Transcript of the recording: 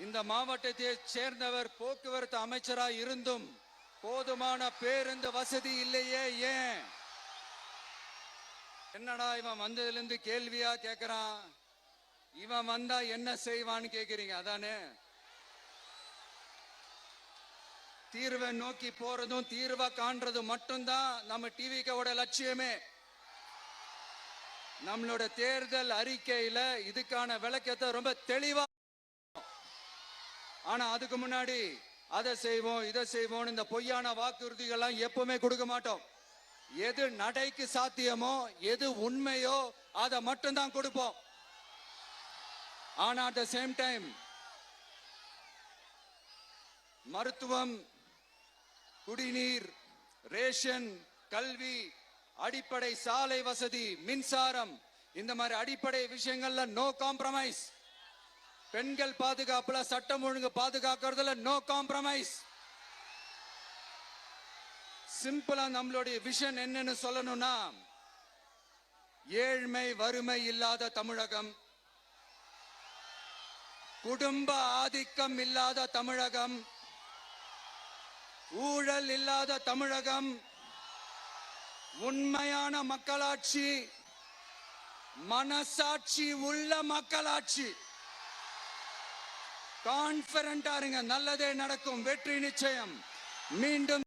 இந்த மாவட்டத்தை சேர்ந்தவர் போக்குவரத்து அமைச்சராக இருந்தும் போதுமான பேருந்து வசதி இல்லையே. ஏன்? என்னடா இவன் வந்ததுல இருந்து கேள்வியா கேக்குறான், இவன் வந்தா என்ன செய்வான்னு கேக்குறீங்க அதானே? தீர்வை நோக்கி போறதும் தீர்வை காண்றதும் மட்டும்தான் நம்ம டிவிக்கோட லட்சியமே. நம்மளோட தேர்தல் அறிக்கையில இதுக்கான விளக்கத்தை ரொம்ப தெளிவா. ஆனா அதுக்கு முன்னாடி அதை செய்வோம் இதை செய்வோம் இந்த பொய்யான வாக்குறுதிகள்லாம் எப்பவுமே கொடுக்க மாட்டோம். எது நடைக்கு சாத்தியமோ எது உண்மையோ அதை மட்டும்தான் கொடுப்போம். ஆனா அட் த சேம் டைம் மருத்துவம், குடிநீர், ரேஷன், கல்வி, அடிப்படை சாலை வசதி, மின்சாரம், இந்த மாதிரி அடிப்படை விஷயங்கள்ல நோ காம்ப்ரமைஸ். பெண்கள் பாதுகாப்புல, சட்டம் ஒழுங்கு பாதுகாக்கிறதுல நோ காம்ப்ரமைஸ். சிம்பிளா நம்மளுடைய விஷன் என்னன்னு சொல்லணும்னா, ஏழ்மை வறுமை இல்லாத தமிழகம், குடும்ப ஆதிக்கம் இல்லாத தமிழகம், ஊழல் இல்லாத தமிழகம், உண்மையான மக்களாட்சி, மனசாட்சி உள்ள மக்களாட்சி. கான்பிடண்டா இருங்க, நல்லதே நடக்கும், வெற்றி நிச்சயம். மீண்டும்